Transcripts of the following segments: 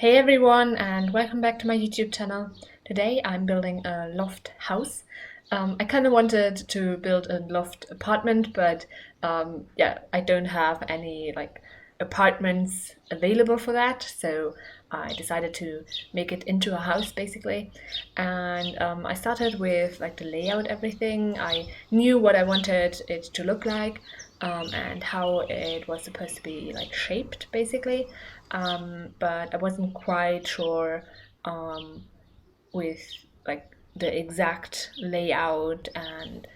Hey everyone, and welcome back to my YouTube channel. Today I'm building a loft house. I kind of wanted to build a loft apartment, but yeah, I don't have any apartments available for that, so I decided to make it into a house basically. And I started with the layout, everything. I knew what I wanted it to look like, and how it was supposed to be shaped basically, but I wasn't quite sure with the exact layout and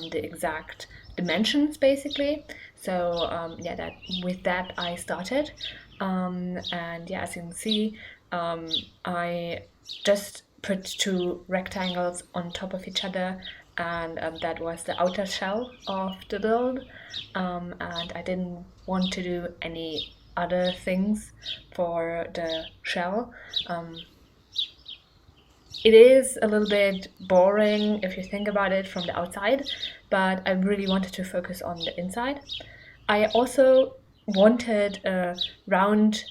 the exact dimensions basically. So yeah, that with that I started, and yeah, as you can see, I just put two rectangles on top of each other, and that was the outer shell of the build, and I didn't want to do any other things for the shell. It is a little bit boring if you think about it from the outside, but I really wanted to focus on the inside. I also wanted a round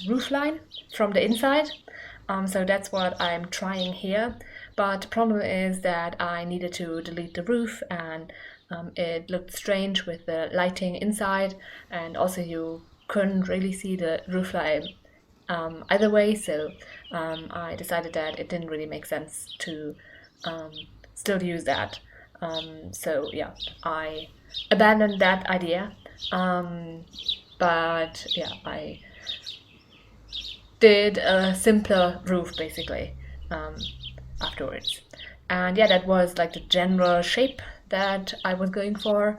roof line from the inside, so that's what I'm trying here. But the problem is that I needed to delete the roof, and it looked strange with the lighting inside, and also you couldn't really see the roof line either way, so I decided that it didn't really make sense to um, still use that. So yeah, I abandoned that idea. But yeah, I did a simpler roof basically um, afterwards. And yeah, that was like the general shape that I was going for,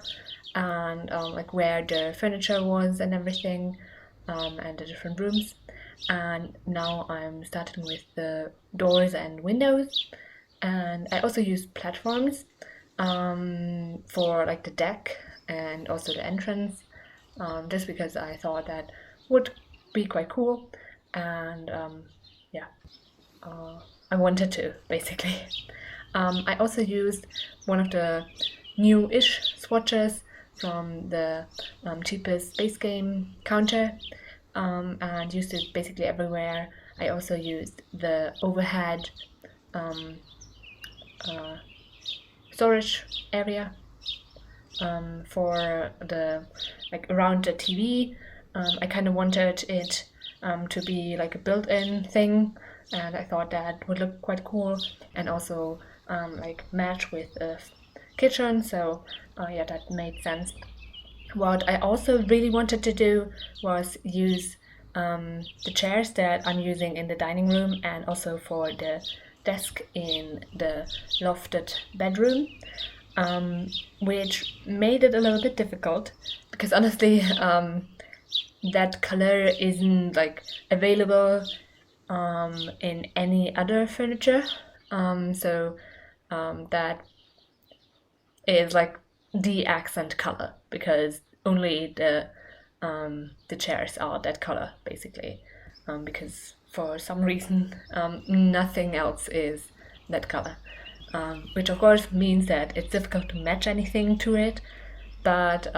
and like where the furniture was and everything, and the different rooms. And now I'm starting with the doors and windows, and I also use platforms for like the deck and also the entrance, just because I thought that would be quite cool, and yeah, uh, I wanted to basically. I also used one of the new-ish swatches from the cheapest base game counter, and used it basically everywhere. I also used the overhead um, uh, storage area for the around the TV. I kind of wanted it to be like a built-in thing, and I thought that would look quite cool, and also match with the kitchen. So yeah, that made sense. What I also really wanted to do was use the chairs that I'm using in the dining room and also for the desk in the lofted bedroom, which made it a little bit difficult because honestly, that color isn't available in any other furniture. So that is like the accent color because only the chairs are that color basically, because for some reason nothing else is that color, which of course means that it's difficult to match anything to it, but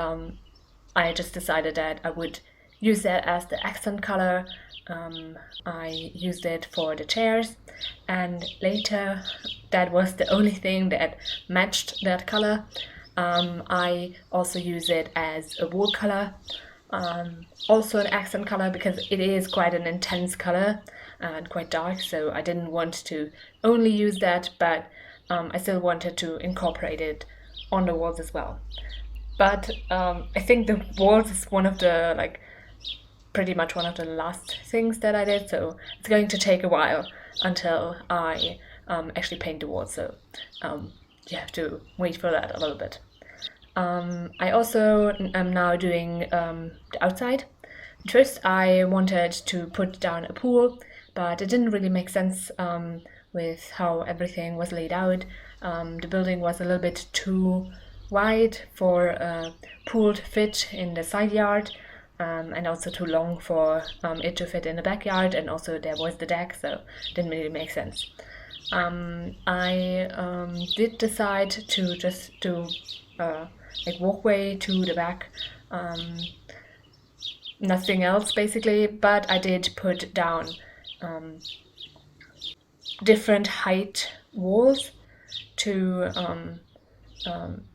I just decided that I would use that as the accent color. I used it for the chairs, and later that was the only thing that matched that color. I also use it as a wall color, also an accent color because it is quite an intense color and quite dark, so I didn't want to only use that, but I still wanted to incorporate it on the walls as well. But I think the walls is one of the pretty much one of the last things that I did, so it's going to take a while until I actually paint the walls. So you have to wait for that a little bit. I also am now doing the outside. First, I wanted to put down a pool, but it didn't really make sense with how everything was laid out. The building was a little bit too wide for a pool to fit in the side yard, and also too long for it to fit in the backyard, and also there was the deck, so it didn't really make sense. I did decide to just do walkway to the back, nothing else basically, but I did put down um, different height walls to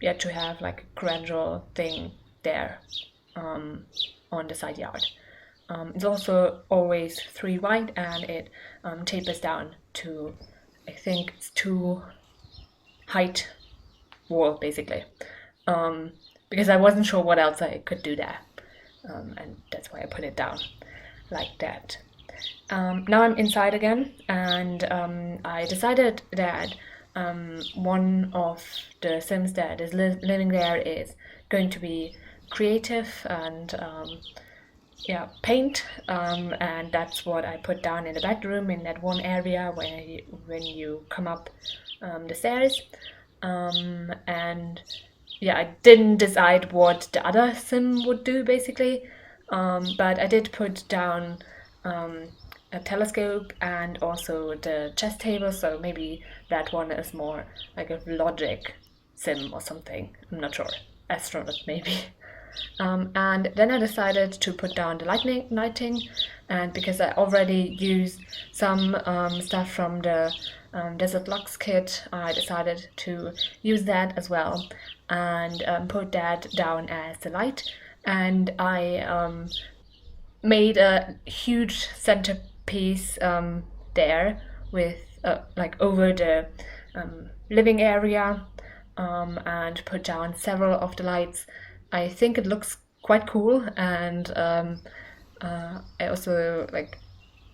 yeah, to have like a gradual thing there on the side yard. It's also always 3 wide, and it tapers down to, I think it's 2 height wall basically, because I wasn't sure what else I could do there, and that's why I put it down like that. Now I'm inside again, and I decided that one of the Sims that is living there is going to be creative and yeah, paint, and that's what I put down in the bedroom in that one area when you come up the stairs. And yeah, I didn't decide what the other sim would do basically, but I did put down a telescope and also the chess table, so maybe that one is more like a logic sim or something. I'm not sure. Astronaut maybe. And then I decided to put down the lighting, and because I already used some stuff from the Desert Lux kit, I decided to use that as well and put that down as the light. And I made a huge centerpiece there with like over the living area, and put down several of the lights. I think it looks quite cool, and I also like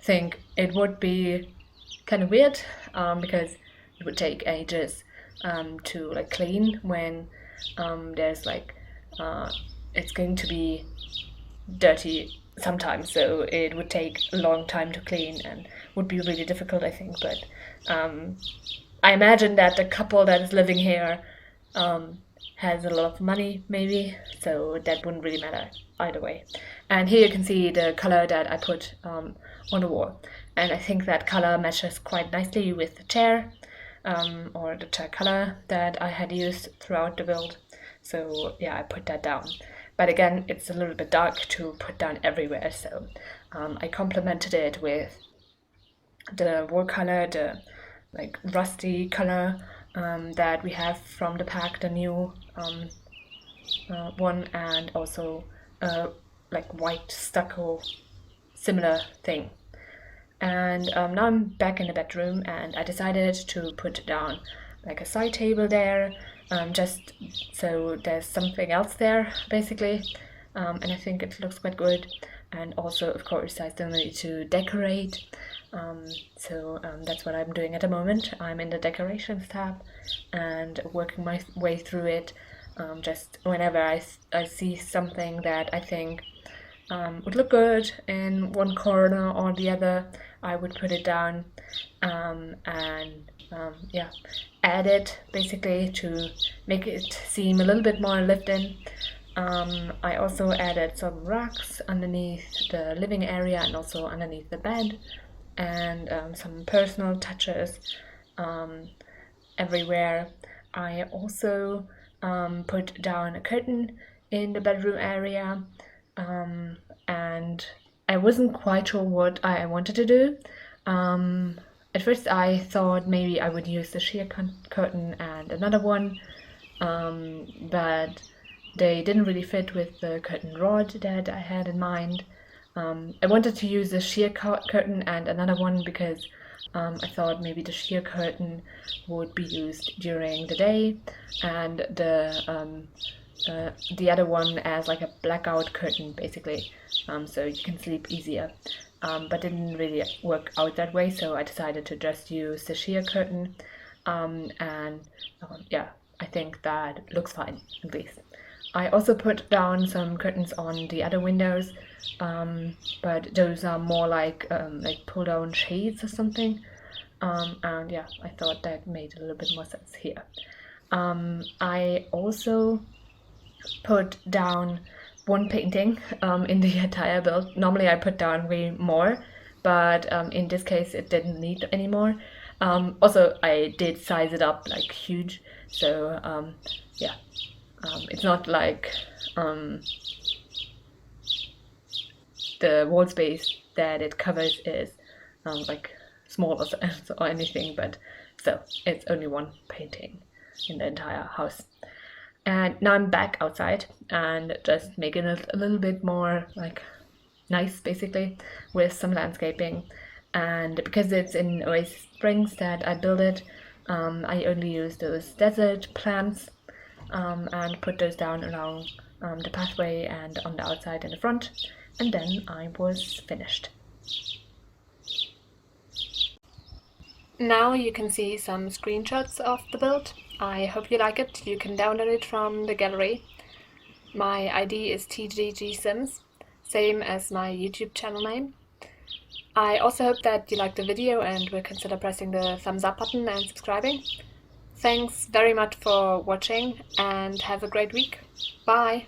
think it would be kind of weird, because it would take ages to like clean when there's like it's going to be dirty sometimes, so it would take a long time to clean and would be really difficult, I think. But I imagine that the couple that is living here has a lot of money, maybe, so that wouldn't really matter either way. And here you can see the color that I put on the wall, and I think that color matches quite nicely with the chair, or the chair color that I had used throughout the build. So yeah, I put that down. But again, it's a little bit dark to put down everywhere, so I complemented it with the wall color, the like rusty color that we have from the pack, the new one, and also like white stucco similar thing. And now I'm back in the bedroom, and I decided to put down like a side table there, just so there's something else there basically, and I think it looks quite good. And also, of course, I still need to decorate, so that's what I'm doing at the moment. I'm in the decorations tab and working my way through it. Just whenever I see something that I think would look good in one corner or the other, I would put it down, and yeah, add it basically to make it seem a little bit more lived in. I also added some racks underneath the living area and also underneath the bed, and some personal touches everywhere. I also put down a curtain in the bedroom area, and I wasn't quite sure what I wanted to do. At first, I thought maybe I would use the sheer curtain and another one, but they didn't really fit with the curtain rod that I had in mind. I wanted to use the sheer curtain and another one because I thought maybe the sheer curtain would be used during the day, and the other one as like a blackout curtain basically, so you can sleep easier. But didn't really work out that way, so I decided to just use the sheer curtain, and yeah, I think that looks fine at least. I also put down some curtains on the other windows, but those are more like pull down shades or something, and yeah, I thought that made a little bit more sense here. I also put down one painting in the entire build. Normally I put down way more, but in this case it didn't need any more. Also, I did size it up like huge, so yeah, it's not like the wall space that it covers is like small or anything, but so it's only one painting in the entire house. And now I'm back outside and just making it a little bit more like nice, basically, with some landscaping. And because it's in Oasis Springs that I built it, I only use those desert plants and put those down along the pathway and on the outside and the front. And then I was finished. Now you can see some screenshots of the build. I hope you like it. You can download it from the gallery. My ID is TGGSims, same as my YouTube channel name. I also hope that you liked the video and will consider pressing the thumbs up button and subscribing. Thanks very much for watching and have a great week. Bye!